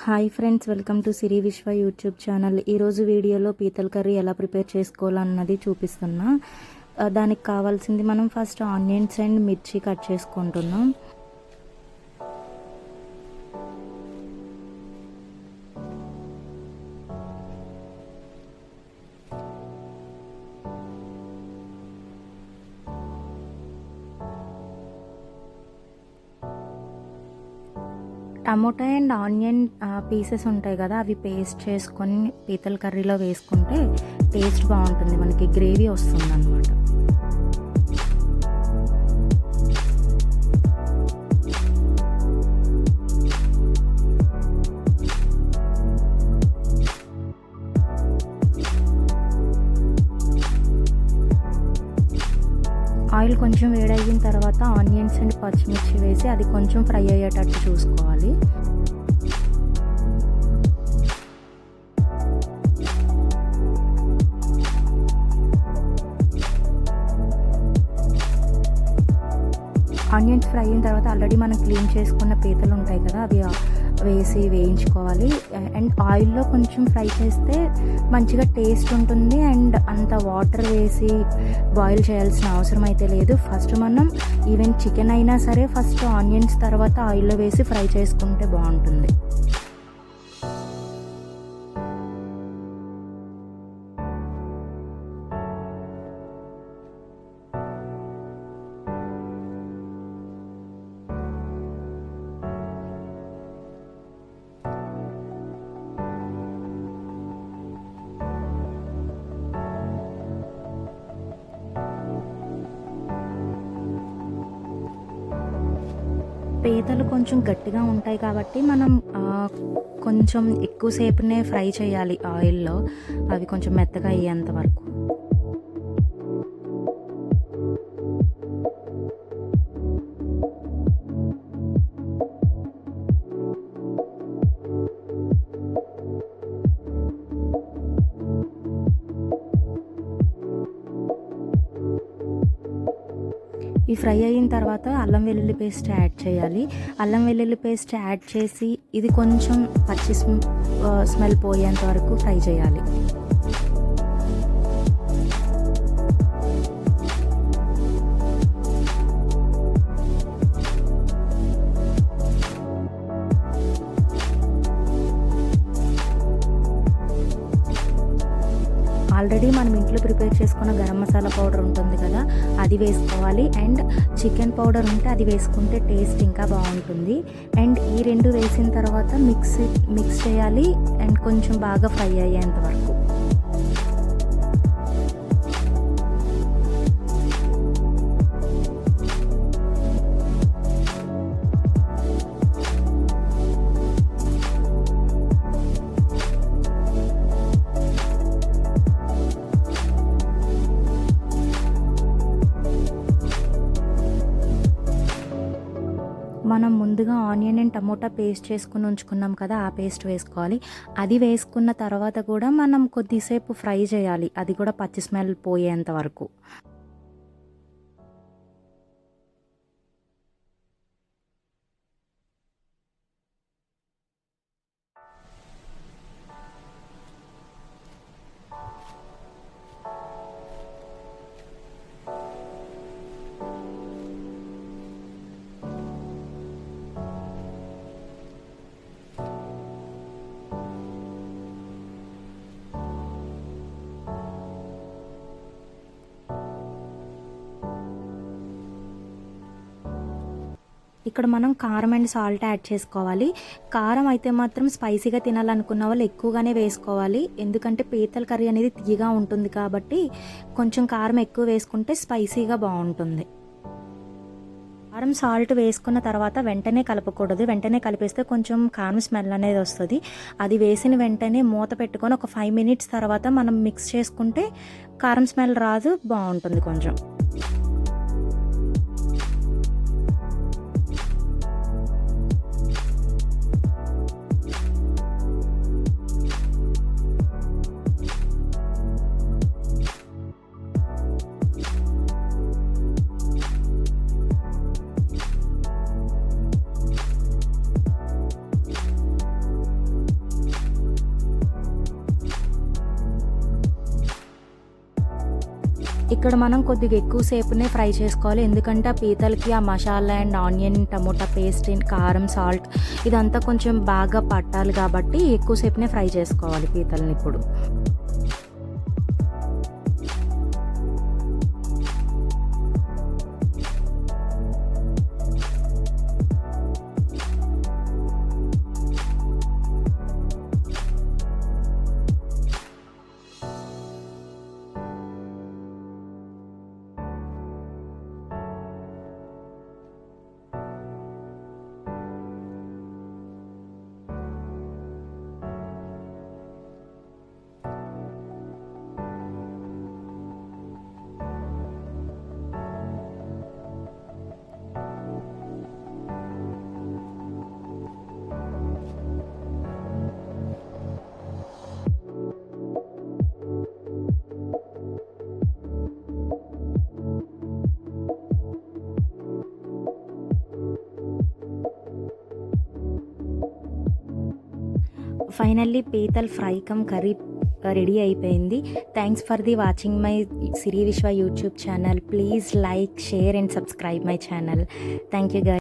Hi friends, welcome to Siri Vishwa YouTube channel. ఈరోజు వీడియోలో పీతల కర్రీ ఎలా ప్రిపేర్ చేసుకోవాలన్నది చూపిస్తున్నా. దానికి కావాల్సింది మనం ఫస్ట్ ఆనియన్స్ అండ్ మిర్చి కట్ చేసుకుంటున్నాం. టమోటా అండ్ ఆనియన్ పీసెస్ ఉంటాయి కదా, అవి పేస్ట్ చేసుకొని పీతల కర్రీలో వేసుకుంటే టేస్ట్ బాగుంటుంది, మనకి గ్రేవీ వస్తుంది అన్నమాట. ఆయిల్ కొంచెం వేడయిన తర్వాత ఆనియన్స్ అండ్ పచ్చిమిర్చి వేసి అది కొంచెం ఫ్రై అయ్యేటట్టు చూసుకోవాలి. ఆనియన్స్ ఫ్రై అయిన తర్వాత ఆల్రెడీ మనం క్లీన్ చేసుకున్న పీతలు ఉంటాయి కదా, అవి వేసి వేయించుకోవాలి. అండ్ ఆయిల్లో కొంచెం ఫ్రై చేస్తే మంచిగా టేస్ట్ ఉంటుంది. అండ్ అంత వాటర్ వేసి బాయిల్ చేయాల్సిన అవసరం అయితే లేదు. ఫస్ట్ మనం ఈవెన్ చికెన్ అయినా సరే ఫస్ట్ ఆనియన్స్ తర్వాత ఆయిల్లో వేసి ఫ్రై చేసుకుంటే బాగుంటుంది. పీతలు కొంచెం గట్టిగా ఉంటాయి కాబట్టి మనం కొంచెం ఎక్కువసేపునే ఫ్రై చేయాలి ఆయిల్లో, అవి కొంచెం మెత్తగా అయ్యేంత వరకు. ఈ ఫ్రై అయిన తర్వాత అల్లం వెల్లుల్లి పేస్ట్ యాడ్ చేయాలి. అల్లం వెల్లుల్లి పేస్ట్ యాడ్ చేసి ఇది కొంచెం పచ్చి స్మెల్ పోయేంత వరకు ఫ్రై చేయాలి. ఆల్రెడీ మనం ఇంట్లో ప్రిపేర్ చేసుకున్న గరం మసాలా పౌడర్ ఉంటుంది కదా, అది వేసుకోవాలి. అండ్ చికెన్ పౌడర్ ఉంటే అది వేసుకుంటే టేస్ట్ ఇంకా బాగుంటుంది. అండ్ ఈ రెండు వేసిన తర్వాత మిక్స్ చేయాలి అండ్ కొంచెం బాగా ఫ్రై అయ్యేంత వరకు. మనం ముందుగా ఆనియన్ అండ్ టమోటా పేస్ట్ చేసుకుని ఉంచుకున్నాం కదా, ఆ పేస్ట్ వేసుకోవాలి. అది వేసుకున్న తర్వాత కూడా మనం కొద్దిసేపు ఫ్రై చేయాలి, అది కూడా పచ్చి స్మెల్ పోయేంత వరకు. ఇక్కడ మనం కారం అండ్ సాల్ట్ యాడ్ చేసుకోవాలి. కారం అయితే మాత్రం స్పైసీగా తినాలనుకున్న వాళ్ళు ఎక్కువగానే వేసుకోవాలి, ఎందుకంటే పీతల కర్రీ అనేది తీయగా ఉంటుంది కాబట్టి కొంచెం కారం ఎక్కువ వేసుకుంటే స్పైసీగా బాగుంటుంది. కారం సాల్ట్ వేసుకున్న తర్వాత వెంటనే కలపకూడదు, వెంటనే కలిపేస్తే కొంచెం కారం స్మెల్ అనేది వస్తుంది. అది వేసిన వెంటనే మూత పెట్టుకొని ఒక 5 minutes తర్వాత మనం మిక్స్ చేసుకుంటే కారం స్మెల్ రాదు, బాగుంటుంది కొంచెం. ఇక్కడ మనం కొద్దిగా ఎక్కువ సేపునే ఫ్రై చేసుకోవాలి, ఎందుకంటే ఆ పీతలకి ఆ masala and onion, tomato paste, కారం, సాల్ట్ ఇదంతా కొంచెం బాగా పట్టాలి కాబట్టి ఎక్కువ సేపునే ఫ్రై చేసుకోవాలి పీతల్ని ఇప్పుడు. ఫైనల్లీ పీతల్ ఫ్రై కమ్ కర్రీ రెడీ అయిపోయింది. Thanks for the watching my Siri Vishwa YouTube channel. Please like, share and subscribe my channel. Thank you guys.